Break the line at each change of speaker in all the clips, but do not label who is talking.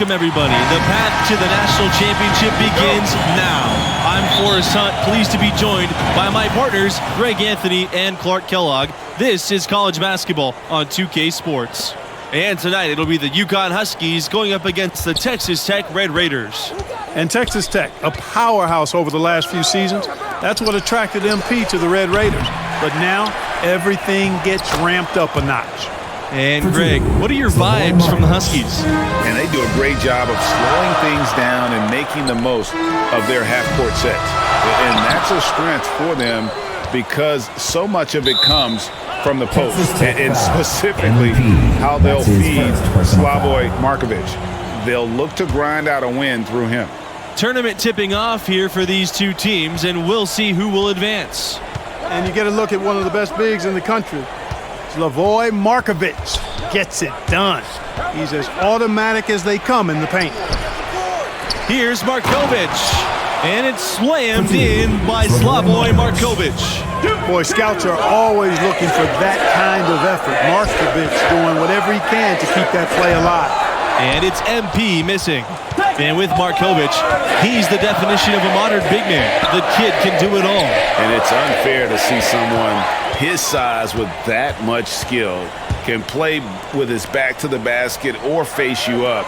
Welcome, everybody. The path to the national championship begins now. I'm Forrest Hunt, pleased to be joined by my partners, Greg Anthony and Clark Kellogg. This is college basketball on 2K Sports. And tonight, it'll be the UConn Huskies going up against the Texas Tech Red Raiders.
And Texas Tech, a powerhouse over the last few seasons. That's what attracted MP to the Red Raiders. But now, everything gets ramped up a notch.
And Greg, what are your vibes from the Huskies?
And they do a great job of slowing things down and making the most of their half-court sets. And that's a strength for them because so much of it comes from the post, and specifically how they'll feed Slavoj Markovic. They'll look to grind out a win through him.
Tournament tipping off here for these two teams, and we'll see who will advance.
And you get a look at one of the best bigs in the country. Slavoj Markovic gets it done. He's as automatic as they come in the paint.
Here's Markovic, and it's slammed in by Slavoj Markovic.
Boy, scouts are always looking for that kind of effort. Markovic doing whatever he can to keep that play alive.
And it's MP missing. And with Markovic, he's the definition of a modern big man. The kid can do it all.
And it's unfair to see someone his size with that much skill can play with his back to the basket or face you up.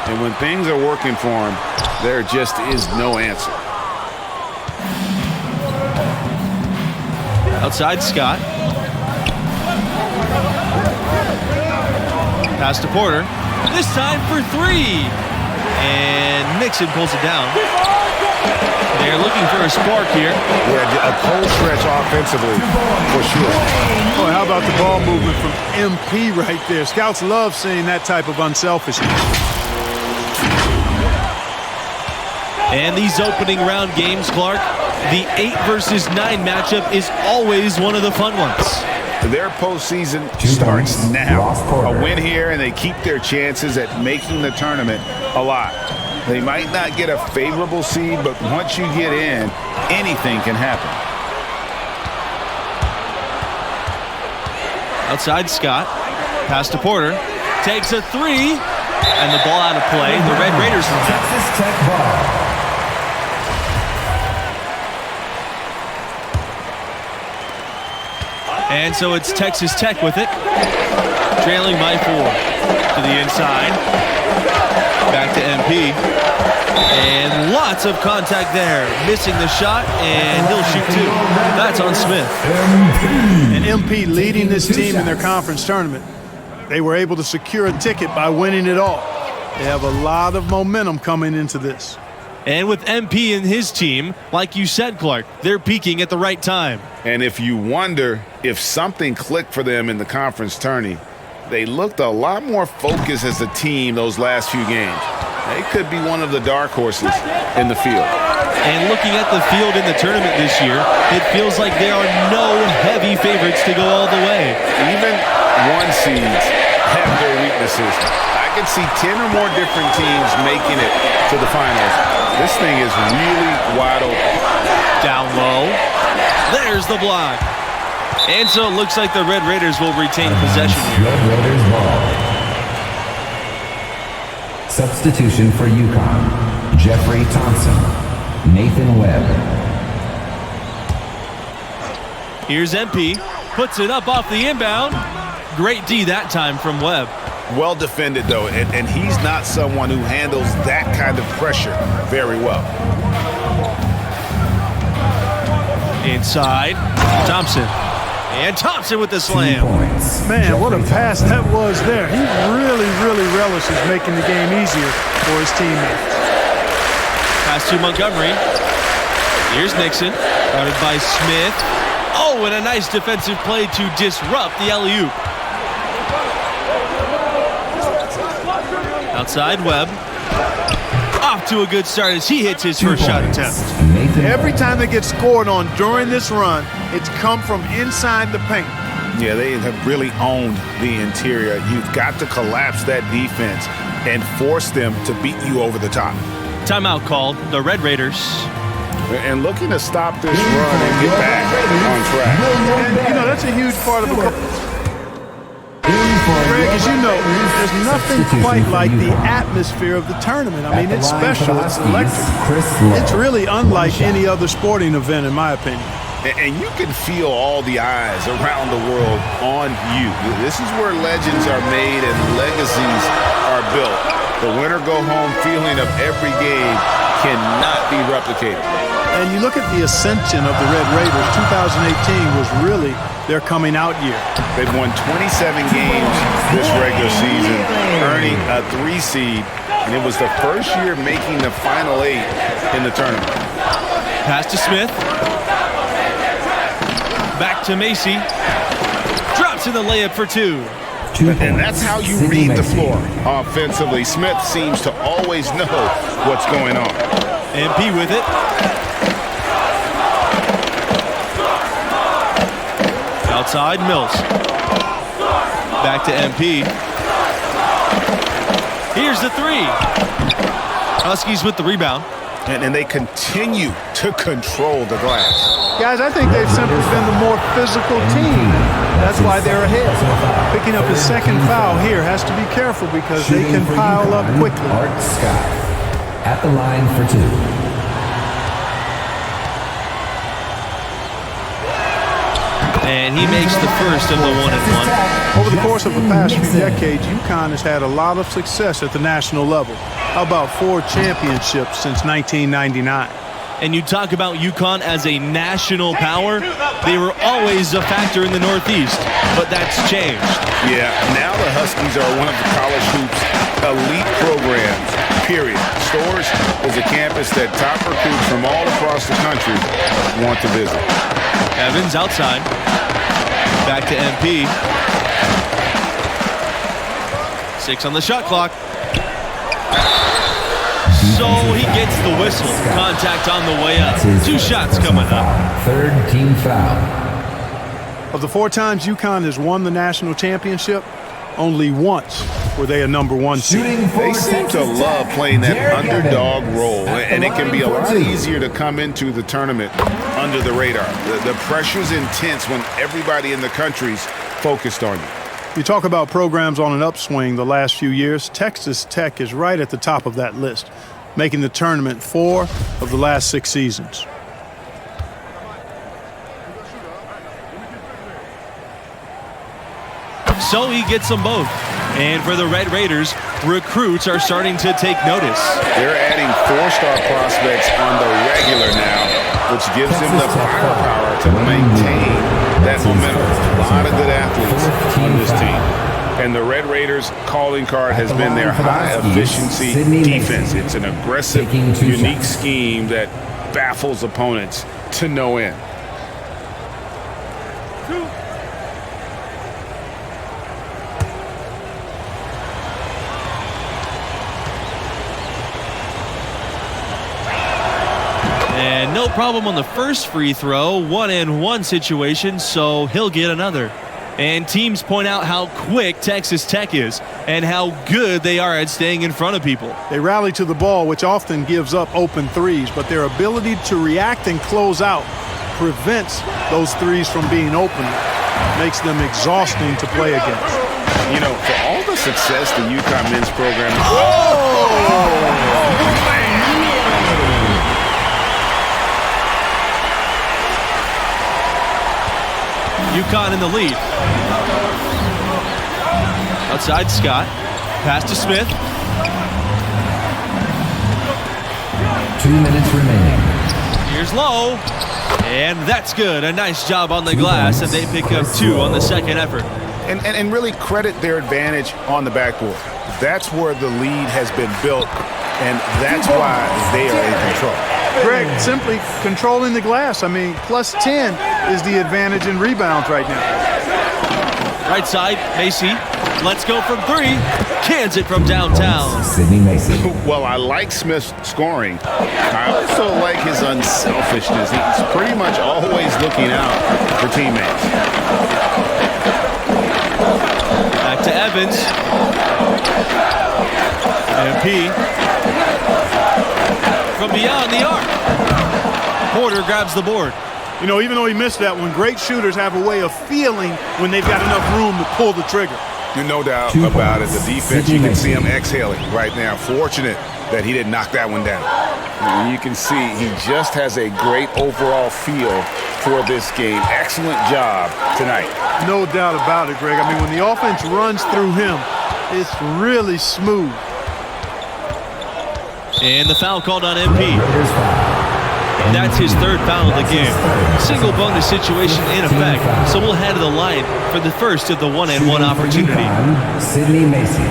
And when things are working for him, there just is no answer.
Outside Scott. Pass to Porter. This time for three. And Nixon pulls it down. They're looking for a spark here.
Yeah, a cold stretch offensively, for sure.
Boy, how about the ball movement from MP right there? Scouts love seeing that type of unselfishness.
And these opening round games, Clark, the 8 versus 9 matchup is always one of the fun ones.
Their postseason starts now. A win here, and they keep their chances at making the tournament alive. They might not get a favorable seed, but once you get in, anything can happen.
Outside Scott. Pass to Porter. Takes a three. And the ball out of play. The Red Raiders will have it.
Texas Tech ball.
And so it's Texas Tech with it. Trailing by 4. To the inside. Back to MP. And lots of contact there. Missing the shot, and he'll shoot two. That's on Smith.
And MP leading this team in their conference tournament. They were able to secure a ticket by winning it all. They have a lot of momentum coming into this.
And with MP and his team, like you said, Clark, they're peaking at the right time.
And if you wonder if something clicked for them in the conference tourney, they looked a lot more focused as a team those last few games. They could be one of the dark horses in the field.
And looking at the field in the tournament this year, it feels like there are no heavy favorites to go all the way.
Even one seeds have their weaknesses. I can see 10 or more different teams making it to the finals. This thing is really wide open.
Down low. There's the block. And so it looks like the Red Raiders will retain possession here.
Red Raiders ball. Substitution for UConn. Jeffrey Thompson. Nathan Webb.
Here's MP. Puts it up off the inbound. Great D that time from Webb.
Well defended, though, and he's not someone who handles that kind of pressure very well.
Inside. Thompson. And Thompson with the slam.
Man, what a pass that was there. He really relishes making the game easier for his teammates.
Pass to Montgomery. Here's Nixon. Guarded by Smith. Oh, and a nice defensive play to disrupt the alley-oop. Outside Webb. Off to a good start as he hits his first shot attempt.
Every time they get scored on during this run, it's come from inside the paint.
Yeah, they have really owned the interior. You've got to collapse that defense and force them to beat you over the top.
Timeout called. The Red Raiders.
And looking to stop this run and get back on track.
And, you know, that's a huge part of a Greg, as you know, there's nothing quite like the atmosphere of the tournament. I mean, it's special, it's electric. It's really unlike any other sporting event, in my opinion.
And you can feel all the eyes around the world on you. This is where legends are made and legacies are built. The winner-go-home feeling of every game cannot be replicated.
And you look at the ascension of the Red Raiders, 2018 was really their coming-out year.
They've won 27 games this regular season, earning a 3 seed, and it was the first year making the Final 8 in the tournament.
Pass to Smith. Back to Macy. Drops in the layup for 2.
And that's how you read the floor offensively. Smith seems to always know what's going on.
MP with it. Outside, Mills. Back to MP. Here's the 3. Huskies with the rebound.
And they continue to control the glass.
Guys, I think they've simply been the more physical team. That's why they're ahead. Picking up his second foul here, has to be careful because they can pile up quickly.
Art Scott at the line for 2.
And he makes the first of the 1-and-1.
Over the course of the past few decades, UConn has had a lot of success at the national level. How about 4 championships since 1999?
And you talk about UConn as a national power, they were always a factor in the Northeast, but that's changed.
Yeah, now the Huskies are one of the college hoops elite programs, period. Storrs is a campus that top recruits from all across the country want to visit.
Evans outside. Back to MP. 6 on the shot clock. So he gets the whistle. Contact on the way up. 2 shots coming up.
3rd team foul.
Of the 4 times UConn has won the national championship, only once were they a #1 seed.
They seem to love playing that underdog role, and it can be a lot easier to come into the tournament under the radar. The pressure's intense when everybody in the country's focused on you.
You talk about programs on an upswing the last few years. Texas Tech is right at the top of that list, making the tournament 4 of the last 6 seasons.
So he gets them both. And for the Red Raiders, recruits are starting to take notice.
They're adding 4-star prospects on the regular now, which gives them the firepower to maintain that momentum. A lot of good athletes on this team. And the Red Raiders' calling card has been their high-efficiency defense. It's an aggressive, unique scheme that baffles opponents to no end.
And no problem on the first free throw. 1-and-1 situation, so he'll get another. And teams point out how quick Texas Tech is and how good they are at staying in front of people.
They rally to the ball, which often gives up open threes, but their ability to react and close out prevents those threes from being open. Makes them exhausting to play against.
You know, for all the success the UConn men's program
UConn in the lead. Outside Scott. Pass to Smith.
2 minutes remaining.
Here's Lowe. And that's good. A nice job on the glass, and they pick up 2 on the second effort.
And really credit their advantage on the backboard. That's where the lead has been built, and that's why they are in control.
Greg, simply controlling the glass. I mean, plus 10 is the advantage in rebounds right now.
Right side, Macy. Let's go from 3. Cans it from downtown.
Sidney Macy.
Well, I like Smith's scoring. I also like his unselfishness. He's pretty much always looking out for teammates.
Back to Evans. MP. From beyond the arc. Porter grabs the board.
You know, even though he missed that one, great shooters have a way of feeling when they've got enough room to pull the trigger.
No doubt
2
about it.
points.
The defense, you can see him exhaling right now. Fortunate that he didn't knock that one down. And you can see he just has a great overall feel for this game. Excellent job tonight.
No doubt about it, Greg. I mean, when the offense runs through him, it's really smooth.
And the foul called on MP.
Raiders foul.
That's his third foul of the game. Single bonus situation in effect, so we'll head to the line for the first of the one-and-one opportunity.
UConn, Sidney Macy.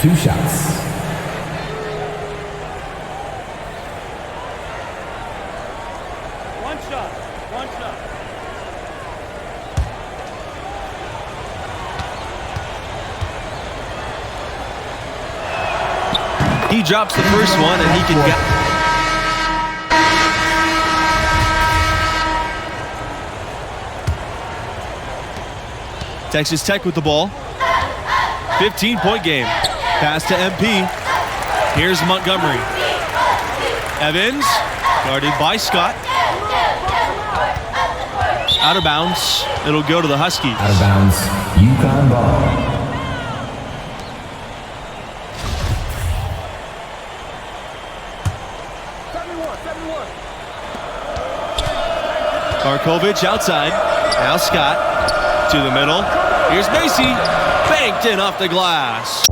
2 shots.
One shot. He drops the first one, and he can get. Texas Tech with the ball. 15-point game. Pass to MP. Here's Montgomery. Evans, guarded by Scott. Out of bounds. It'll go to the Huskies.
Out of bounds. UConn ball.
Markovich outside. Now Scott to the middle. Here's Macy. Banked in off the glass.